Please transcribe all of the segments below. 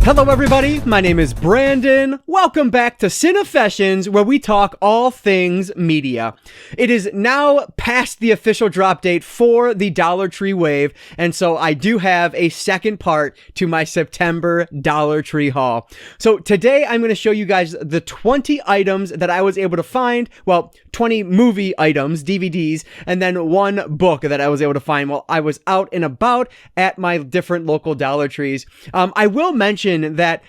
Hello everybody, my name is Brandon. Welcome back to Cinefessions, where we talk all things media. It is now past the official drop date for the Dollar Tree wave, and so I do have a second part to my September Dollar Tree haul. So today I'm going to show you guys the 20 items that I was able to find, well, 20 movie items, DVDs, and then one book that I was able to find while I was out and about at my different local Dollar Trees. I will mention that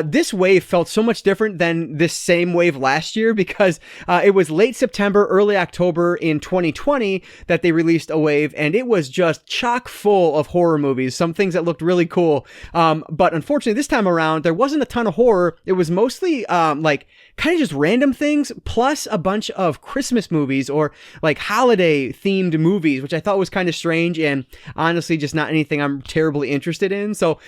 this wave felt so much different than this same wave last year because it was late September, early October in 2020 that they released a wave, and it was just chock full of horror movies, some things that looked really cool. But unfortunately, this time around, there wasn't a ton of horror. It was mostly like kind of just random things, plus a bunch of Christmas movies or like holiday themed movies, which I thought was kind of strange and honestly just not anything I'm terribly interested in. So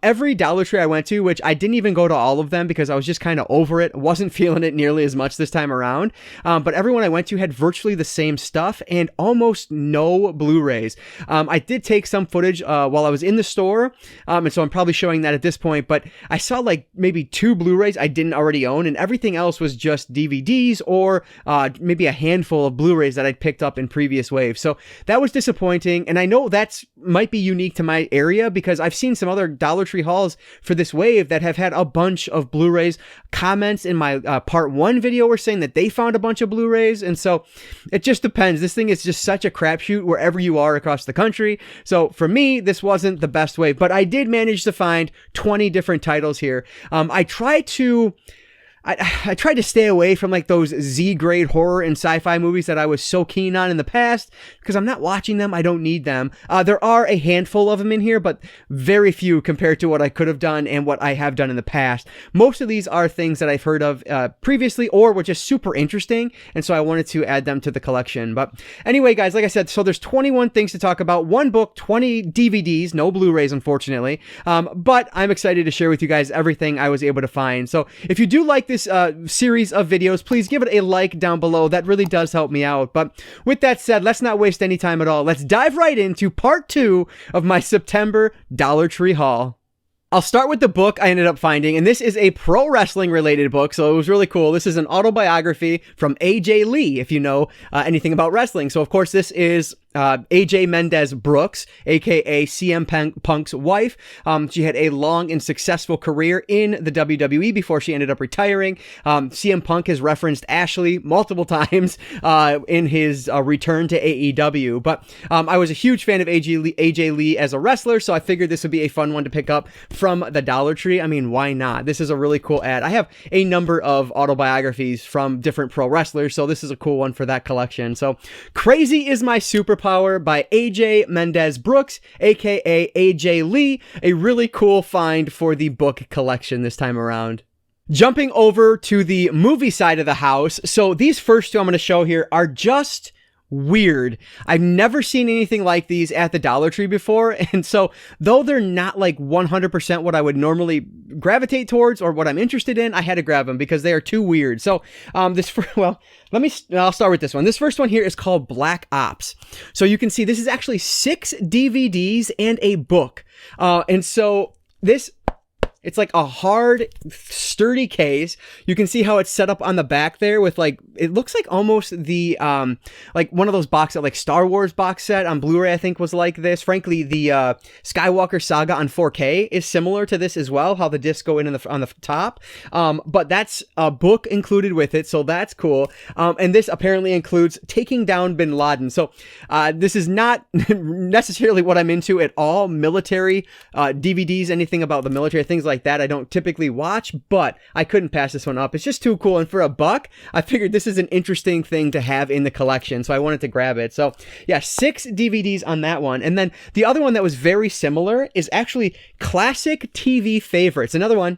every Dollar Tree I went to, which I didn't even go to all of them because I was just kind of over it, wasn't feeling it nearly as much this time around, but everyone I went to had virtually the same stuff and almost no Blu-rays. I did take some footage while I was in the store, and so I'm probably showing that at this point, but I saw like maybe 2 Blu-rays I didn't already own, and everything else was just DVDs or maybe a handful of Blu-rays that I'd picked up in previous waves. So that was disappointing, and I know that's might be unique to my area because I've seen some other Dollar Tree hauls for this wave that have had a bunch of Blu-rays. Comments in my part 1 video were saying that they found a bunch of Blu-rays, and so it just depends. This thing is just such a crapshoot wherever you are across the country. So for me, this wasn't the best wave, but I did manage to find 20 different titles here. I tried to stay away from like those Z-grade horror and sci-fi movies that I was so keen on in the past because I'm not watching them. I don't need them. There are a handful of them in here, but very few compared to what I could have done and what I have done in the past. Most of these are things that I've heard of previously or were just super interesting, and so I wanted to add them to the collection. But anyway, guys, like I said, so there's 21 things to talk about, one book, 20 DVDs, no Blu-rays, unfortunately, but I'm excited to share with you guys everything I was able to find. So if you do like this series of videos, please give it a like down below. That really does help me out. But with that said, let's not waste any time at all. Let's dive right into part 2 of my September Dollar Tree haul. I'll start with the book I ended up finding, and this is a pro wrestling related book, so it was really cool. This is an autobiography from AJ Lee, if you know anything about wrestling. So of course this is AJ Mendez Brooks, aka CM Punk's wife. She had a long and successful career in the WWE before she ended up retiring. CM Punk has referenced Ashley multiple times in his return to AEW, but I was a huge fan of AJ Lee as a wrestler, so I figured this would be a fun one to pick up from the Dollar Tree. I mean, why not? This is a really cool ad. I have a number of autobiographies from different pro wrestlers, so this is a cool one for that collection. So, Crazy is My Superpower by AJ Mendez Brooks, aka AJ Lee. A really cool find for the book collection this time around. Jumping over to the movie side of the house. So these first 2 I'm going to show here are just weird. I've never seen anything like these at the Dollar Tree before, and so though they're not like 100% what I would normally gravitate towards or what I'm interested in, I had to grab them because they are too weird. So I'll start with this one. This first one here is called Black Ops. So you can see this is actually 6 DVDs and a book, and so it's like a hard, sturdy case. You can see how it's set up on the back there with like, it looks like almost the, like one of those box set, like Star Wars box set on Blu-ray, I think was like this. Frankly, the Skywalker Saga on 4K is similar to this as well, how the discs go in on the top. But that's a book included with it, so that's cool. And this apparently includes Taking Down Bin Laden. So this is not necessarily what I'm into at all. Military DVDs, anything about the military, things like that I don't typically watch, but I couldn't pass this one up. It's just too cool, and for $1, I figured this is an interesting thing to have in the collection, so I wanted to grab it. So yeah, 6 DVDs on that one. And then the other one that was very similar is actually Classic TV Favorites. Another one,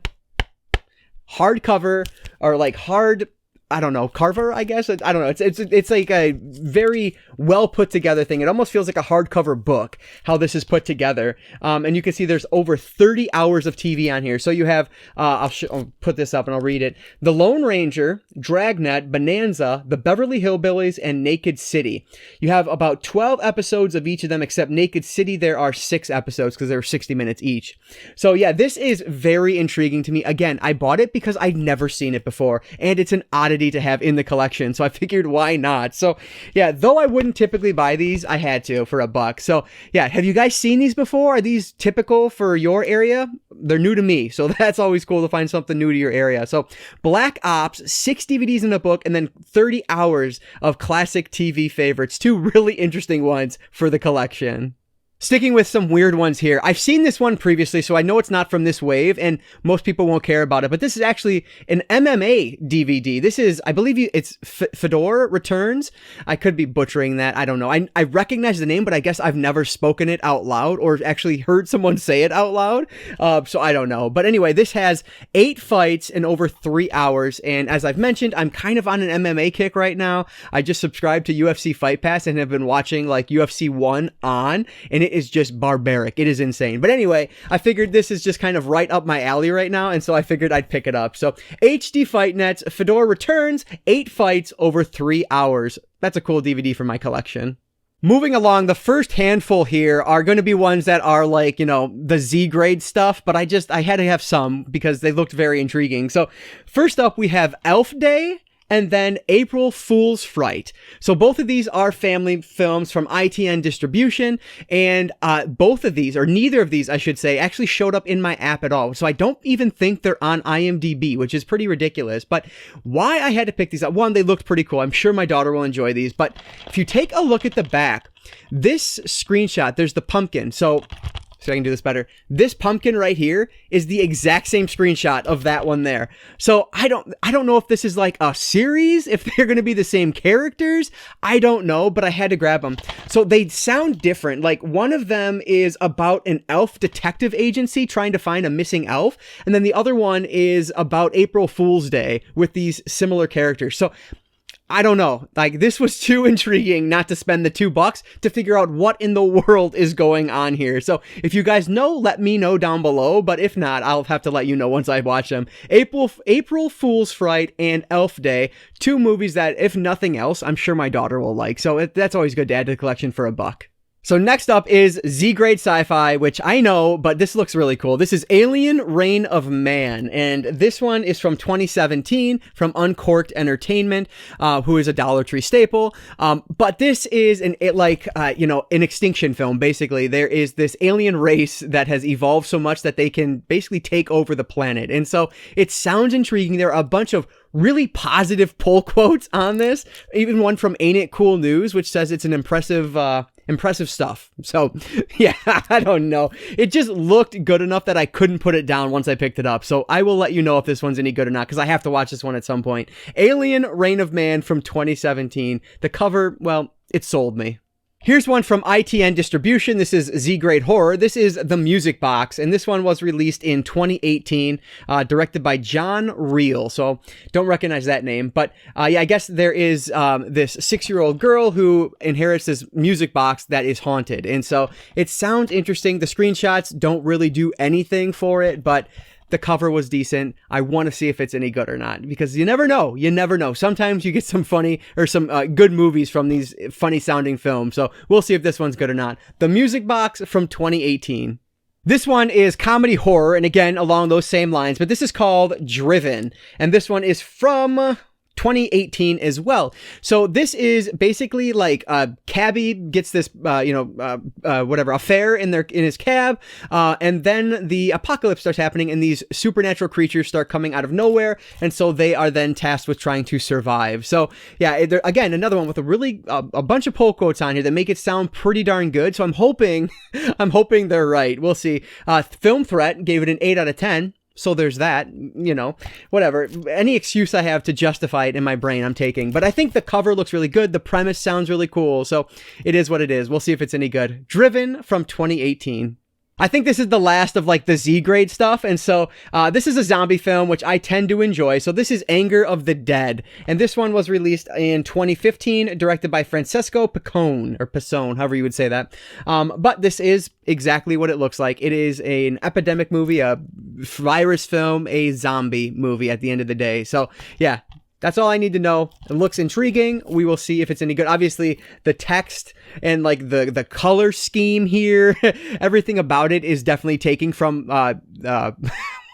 hardcover, or like hard I don't know, Carver, I guess. I don't know. It's like a very well put together thing. It almost feels like a hardcover book, how this is put together. And you can see there's over 30 hours of TV on here. So you have, I'll put this up and I'll read it. The Lone Ranger, Dragnet, Bonanza, The Beverly Hillbillies, and Naked City. You have about 12 episodes of each of them, except Naked City, there are 6 episodes because they're 60 minutes each. So yeah, this is very intriguing to me. Again, I bought it because I'd never seen it before, and it's an oddity to have in the collection, so I figured why not. So yeah, though I wouldn't typically buy these, I had to for $1. So yeah, have you guys seen these before? Are these typical for your area? They're new to me, so that's always cool to find something new to your area. So Black Ops, 6 DVDs in a book, and then 30 hours of classic TV favorites. 2 really interesting ones for the collection. Sticking with some weird ones here. I've seen this one previously, so I know it's not from this wave, and most people won't care about it, but this is actually an MMA DVD. This is, I believe it's Fedor Returns. I could be butchering that. I don't know. I recognize the name, but I guess I've never spoken it out loud or actually heard someone say it out loud. So I don't know. But anyway, this has 8 fights in over 3 hours, and as I've mentioned, I'm kind of on an MMA kick right now. I just subscribed to UFC Fight Pass and have been watching like UFC 1 on, and it is just barbaric. It is insane. But anyway, I figured this is just kind of right up my alley right now, and so I figured I'd pick it up. So HD Fight Nets, Fedor Returns, 8 fights over 3 hours. That's a cool DVD for my collection. Moving along, the first handful here are going to be ones that are like, you know, the Z grade stuff, but I had to have some because they looked very intriguing. So first up, we have Elf Day, and then April Fool's Fright. So both of these are family films from ITN Distribution, and both of these, or neither of these, I should say, actually showed up in my app at all. So I don't even think they're on IMDb, which is pretty ridiculous. But why I had to pick these up, one, they looked pretty cool. I'm sure my daughter will enjoy these. But if you take a look at the back, this screenshot, there's the pumpkin. So I can do this better. This pumpkin right here is the exact same screenshot of that one there. So I don't know if this is like a series, if they're going to be the same characters. I don't know, but I had to grab them. So they sound different. Like one of them is about an elf detective agency trying to find a missing elf. And then the other one is about April Fool's Day with these similar characters. So I don't know. Like, this was too intriguing not to spend the $2 to figure out what in the world is going on here. So if you guys know, let me know down below. But if not, I'll have to let you know once I watch them. April Fool's Fright and Elf Day, 2 movies that, if nothing else, I'm sure my daughter will like. So that's always good to add to the collection for $1. So next up is Z-grade sci-fi, which I know, but this looks really cool. This is Alien Reign of Man, and this one is from 2017 from Uncorked Entertainment, who is a Dollar Tree staple. But this is an extinction film. Basically, there is this alien race that has evolved so much that they can basically take over the planet, and so it sounds intriguing. There are a bunch of really positive pull quotes on this, even one from Ain't It Cool News, which says it's an impressive stuff. So yeah, I don't know. It just looked good enough that I couldn't put it down once I picked it up. So I will let you know if this one's any good or not, because I have to watch this one at some point. Alien Reign of Man from 2017. The cover, well, it sold me. Here's one from ITN Distribution. This is Z-Grade Horror. This is The Music Box, and this one was released in 2018, directed by John Reel. So don't recognize that name, but yeah, I guess there is this 6-year-old girl who inherits this music box that is haunted, and so it sounds interesting. The screenshots don't really do anything for it, but the cover was decent. I want to see if it's any good or not, because you never know. You never know. Sometimes you get some funny or some good movies from these funny sounding films. So we'll see if this one's good or not. The Music Box from 2018. This one is comedy horror, and again, along those same lines, but this is called Driven, and this one is from 2018 as well. So this is basically like a cabbie gets this, a fare in his cab, and then the apocalypse starts happening, and these supernatural creatures start coming out of nowhere, and so they are then tasked with trying to survive. So yeah, again, another one with a bunch of pull quotes on here that make it sound pretty darn good. So I'm hoping they're right. We'll see. Film Threat gave it an 8 out of 10. So there's that, whatever. Any excuse I have to justify it in my brain, I'm taking. But I think the cover looks really good. The premise sounds really cool. So it is what it is. We'll see if it's any good. Driven from 2018. I think this is the last of like the Z grade stuff. And so this is a zombie film, which I tend to enjoy. So this is Anger of the Dead. And this one was released in 2015, directed by Francesco Picone, or Picone, however you would say that. But this is exactly what it looks like. It is an epidemic movie, a virus film, a zombie movie at the end of the day. So yeah. That's all I need to know. It looks intriguing. We will see if it's any good. Obviously, the text and like the color scheme here, everything about it is definitely taking from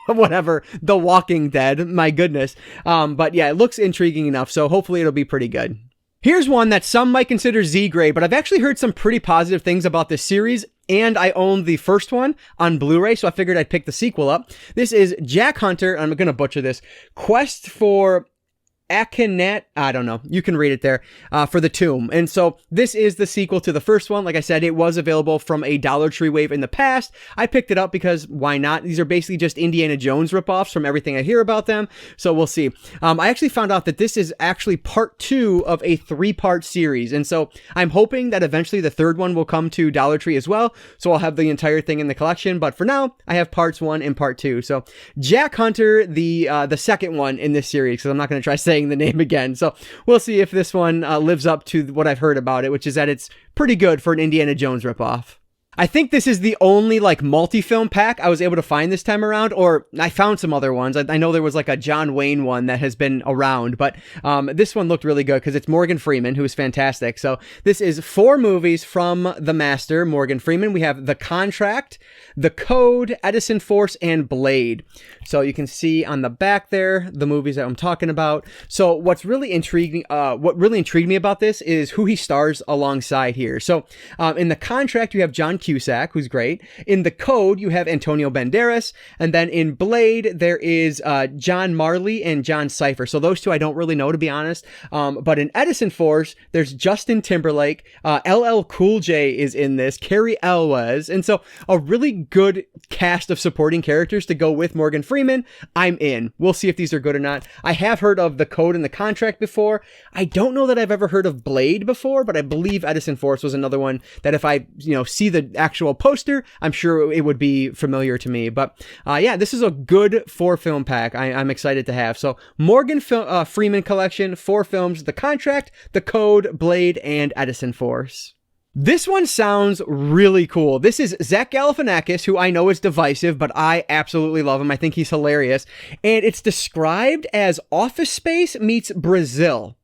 whatever, The Walking Dead. My goodness. But yeah, it looks intriguing enough. So hopefully it'll be pretty good. Here's one that some might consider Z grade, but I've actually heard some pretty positive things about this series. And I own the first one on Blu-ray, so I figured I'd pick the sequel up. This is Jack Hunter. I'm going to butcher this. Quest for Akinet, I don't know. You can read it there, for the Tomb. And so this is the sequel to the first one. Like I said, it was available from a Dollar Tree wave in the past. I picked it up because why not? These are basically just Indiana Jones ripoffs from everything I hear about them. So we'll see. I actually found out that this is actually part 2 of a 3-part series. And so I'm hoping that eventually the third one will come to Dollar Tree as well. So I'll have the entire thing in the collection. But for now, I have parts 1 and part 2. So Jack Hunter, the second one in this series, because I'm not going to try saying the name again. So we'll see if this one lives up to what I've heard about it, which is that it's pretty good for an Indiana Jones ripoff. I think this is the only like multi-film pack I was able to find this time around, or I found some other ones. I know there was like a John Wayne one that has been around, but this one looked really good because it's Morgan Freeman, who is fantastic. So this is 4 movies from the master, Morgan Freeman. We have The Contract, The Code, Edison Force, and Blade. So you can see on the back there the movies that I'm talking about. So what really intrigued me about this is who he stars alongside here. So in The Contract, you have John Cusack, who's great. In The Code, you have Antonio Banderas. And then in Blade, there is John Marley and John Cypher. So those two I don't really know, to be honest. But in Edison Force, there's Justin Timberlake. LL Cool J is in this. Carrie Elwes. And so a really good cast of supporting characters to go with Morgan Freeman. I'm in. We'll see if these are good or not. I have heard of The Code and The Contract before. I don't know that I've ever heard of Blade before, but I believe Edison Force was another one that if I, see the actual poster, I'm sure it would be familiar to me. But yeah, this is a good 4-film pack I'm excited to have. So Morgan Freeman collection, 4 films: The Contract, The Code, Blade, and Edison Force. This one sounds really cool. This is Zach Galifianakis, who I know is divisive, but I absolutely love him. I think he's hilarious. And it's described as Office Space meets Brazil.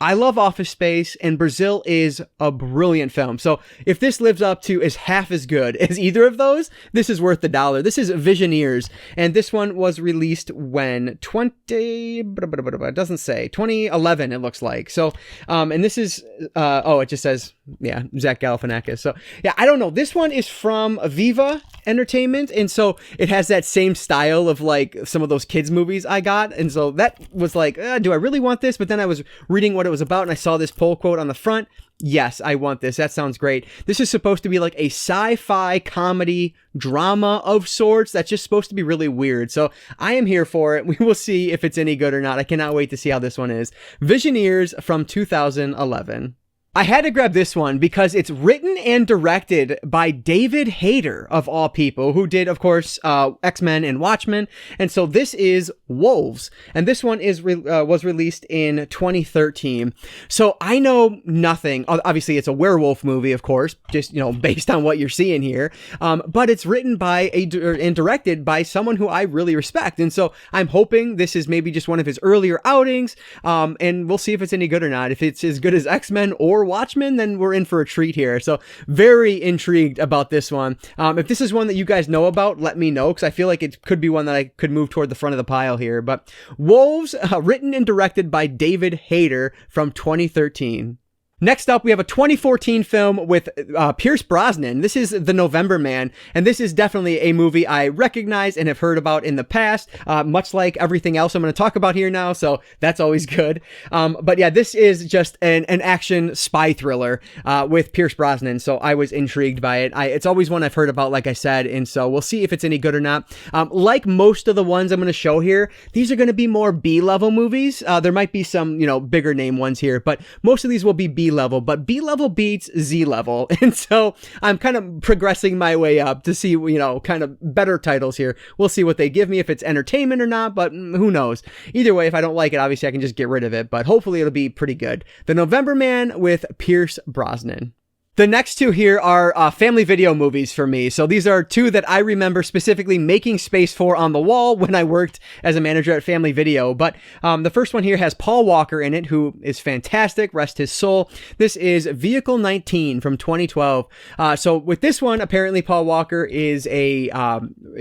I love Office Space, and Brazil is a brilliant film. So if this lives up to is half as good as either of those, this is worth the $1. This is Visioneers, and this one was released when? It doesn't say. 2011, it looks like. So, and this is, it just says, yeah, Zach Galifianakis. So, yeah, I don't know. This one is from Viva Entertainment, and so it has that same style of like some of those kids movies I got, and so that was like, do I really want this? But then I was reading what it was about, and I saw this poll quote on the front. Yes, I want this. That sounds great. This is supposed to be like a sci-fi comedy drama of sorts that's just supposed to be really weird. So I am here for it. We will see if it's any good or not. I cannot wait to see how this one is. Visioneers from 2011. I had to grab this one because it's written and directed by David Hayter, of all people, who did, of course, X-Men and Watchmen. And so this is Wolves. And this one is was released in 2013. So I know nothing. Obviously, it's a werewolf movie, of course, just, based on what you're seeing here. But it's written by and directed by someone who I really respect. And so I'm hoping this is maybe just one of his earlier outings. And we'll see if it's any good or not. If it's as good as X-Men or Watchmen, then we're in for a treat here. So very intrigued about this one. If this is one that you guys know about, let me know, because I feel like it could be one that I could move toward the front of the pile here. But Wolves, written and directed by David Hayter from 2013. Next up, we have a 2014 film with Pierce Brosnan. This is The November Man, and this is definitely a movie I recognize and have heard about in the past, much like everything else I'm going to talk about here now, so that's always good. But yeah, this is just an action spy thriller with Pierce Brosnan, so I was intrigued by it. It's always one I've heard about, like I said, and so we'll see if it's any good or not. Like most of the ones I'm going to show here, these are going to be more B-level movies. There might be some, bigger name ones here, but most of these will be B B level, but B level beats Z level. And so I'm kind of progressing my way up to see, kind of better titles here. We'll see what they give me, if it's entertainment or not, but who knows. Either way, if I don't like it, obviously I can just get rid of it, but hopefully it'll be pretty good. The November Man with Pierce Brosnan. The next two here are family video movies for me. So these are two that I remember specifically making space for on the wall when I worked as a manager at Family Video. But the first one here has Paul Walker in it, who is fantastic, rest his soul. This is Vehicle 19 from 2012. So with this one, apparently Paul Walker is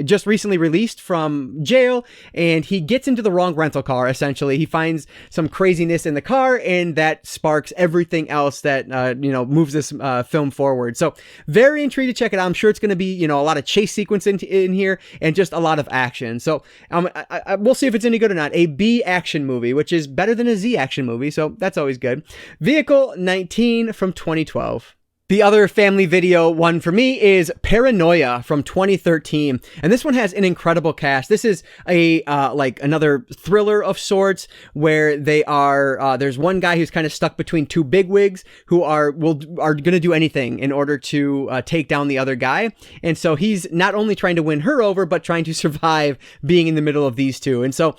just recently released from jail, and he gets into the wrong rental car, essentially. He finds some craziness in the car, and that sparks everything else that, moves this film forward. So very intrigued to check it out. I'm sure it's going to be, a lot of chase sequence in here and just a lot of action. So we'll see if it's any good or not. A B action movie, which is better than a Z action movie. So that's always good. Vehicle 19 from 2012. The other family video one for me is Paranoia from 2013. And this one has an incredible cast. This is another thriller of sorts where there's one guy who's kind of stuck between two bigwigs who are going to do anything in order to take down the other guy. And so he's not only trying to win her over, but trying to survive being in the middle of these two. And so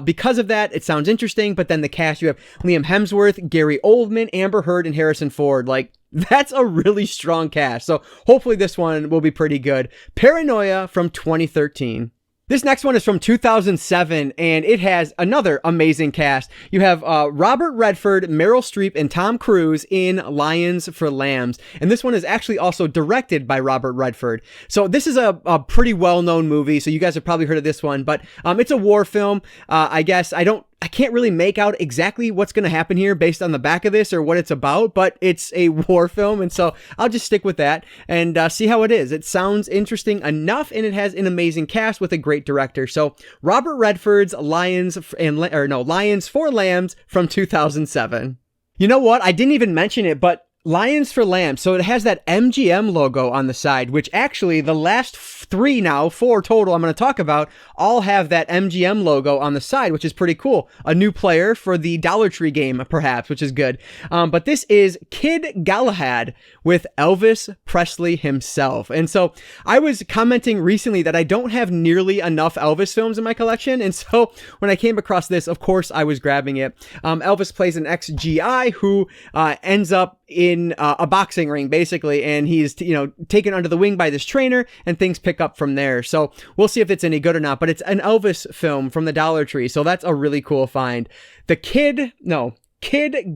because of that, it sounds interesting. But then the cast, you have Liam Hemsworth, Gary Oldman, Amber Heard, and Harrison Ford. That's a really strong cast. So hopefully this one will be pretty good. Paranoia from 2013. This next one is from 2007, and it has another amazing cast. You have Robert Redford, Meryl Streep, and Tom Cruise in Lions for Lambs. And this one is actually also directed by Robert Redford. So this is a pretty well-known movie, so you guys have probably heard of this one, but it's a war film. I guess I can't really make out exactly what's going to happen here based on the back of this or what it's about, but it's a war film, and so I'll just stick with that and see how it is. It sounds interesting enough, and it has an amazing cast with a great director. So Robert Redford's Lions for Lambs from 2007. You know what? I didn't even mention it, but Lions for Lambs. So it has that MGM logo on the side, which actually the last four total I'm going to talk about, all have that MGM logo on the side, which is pretty cool. A new player for the Dollar Tree game, perhaps, which is good. But this is Kid Galahad with Elvis Presley himself. And so I was commenting recently that I don't have nearly enough Elvis films in my collection. And so when I came across this, of course, I was grabbing it. Elvis plays an ex-GI who ends up in a boxing ring, basically, and he's taken under the wing by this trainer, and things pick up from there. So we'll see if it's any good or not, but it's an Elvis film from the Dollar Tree, so that's a really cool find. Kid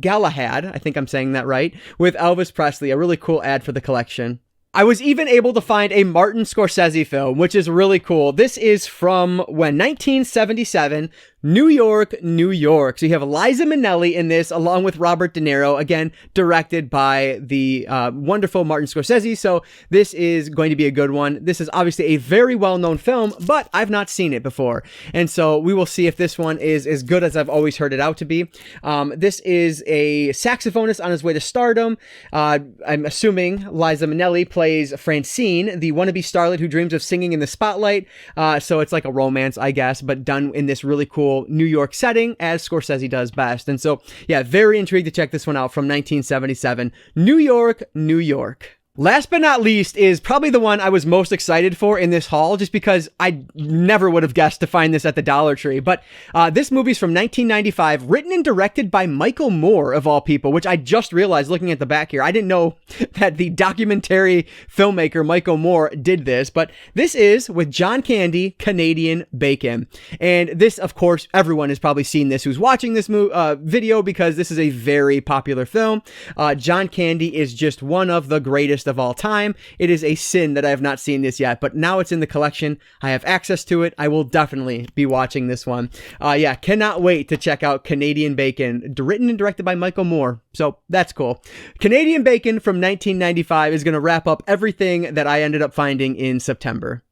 Galahad, I think I'm saying that right, with Elvis Presley, a really cool ad for the collection. I was even able to find a Martin Scorsese film, which is really cool. This is from 1977, New York, New York. So you have Liza Minnelli in this, along with Robert De Niro, again, directed by the wonderful Martin Scorsese. So this is going to be a good one. This is obviously a very well-known film, but I've not seen it before. And so we will see if this one is as good as I've always heard it out to be. This is a saxophonist on his way to stardom. I'm assuming Liza Minnelli plays Francine, the wannabe starlet who dreams of singing in the spotlight. So it's like a romance, I guess, but done in this really cool New York setting, as Scorsese does best. And so, yeah, very intrigued to check this one out from 1977. New York, New York. Last but not least is probably the one I was most excited for in this haul, just because I never would have guessed to find this at the Dollar Tree. But this movie's from 1995, written and directed by Michael Moore, of all people, which I just realized looking at the back here. I didn't know that the documentary filmmaker Michael Moore did this, but this is with John Candy, Canadian Bacon. And this, of course, everyone has probably seen this who's watching this video, because this is a very popular film. John Candy is just one of the greatest of all time. It is a sin that I have not seen this yet, but now it's in the collection. I have access to it. I will definitely be watching this one. Yeah, cannot wait to check out Canadian Bacon, written and directed by Michael Moore. So that's cool. Canadian Bacon from 1995 is going to wrap up everything that I ended up finding in September.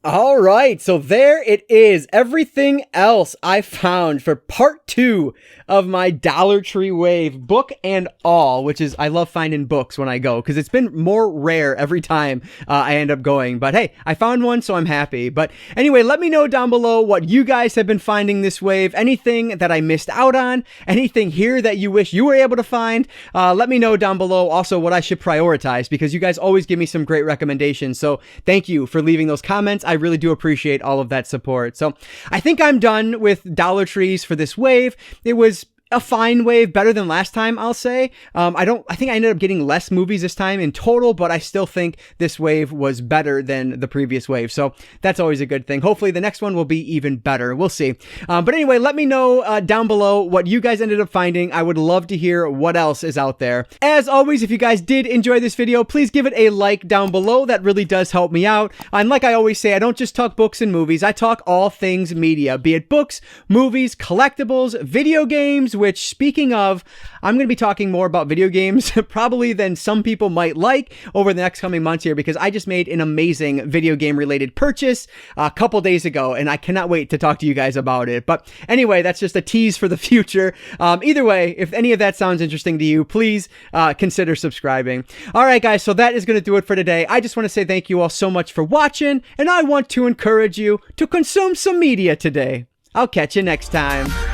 All right, so there it is. Everything else I found for part 2 of my Dollar Tree wave, book and all, which is, I love finding books when I go because it's been more rare every time I end up going. But hey, I found one, so I'm happy. But anyway, let me know down below what you guys have been finding this wave, anything that I missed out on, anything here that you wish you were able to find. Let me know down below also what I should prioritize because you guys always give me some great recommendations. So thank you for leaving those comments. I really do appreciate all of that support. So I think I'm done with Dollar Trees for this wave. It was a fine wave, better than last time, I'll say. I think I ended up getting less movies this time in total, but I still think this wave was better than the previous wave. So that's always a good thing. Hopefully the next one will be even better. We'll see. But anyway, let me know down below what you guys ended up finding. I would love to hear what else is out there. As always, if you guys did enjoy this video, please give it a like down below. That really does help me out. And like I always say, I don't just talk books and movies. I talk all things media, be it books, movies, collectibles, video games, which, speaking of, I'm going to be talking more about video games probably than some people might like over the next coming months here because I just made an amazing video game related purchase a couple days ago and I cannot wait to talk to you guys about it. But anyway, that's just a tease for the future. Either way, if any of that sounds interesting to you, please consider subscribing. All right, guys, so that is going to do it for today. I just want to say thank you all so much for watching, and I want to encourage you to consume some media today. I'll catch you next time.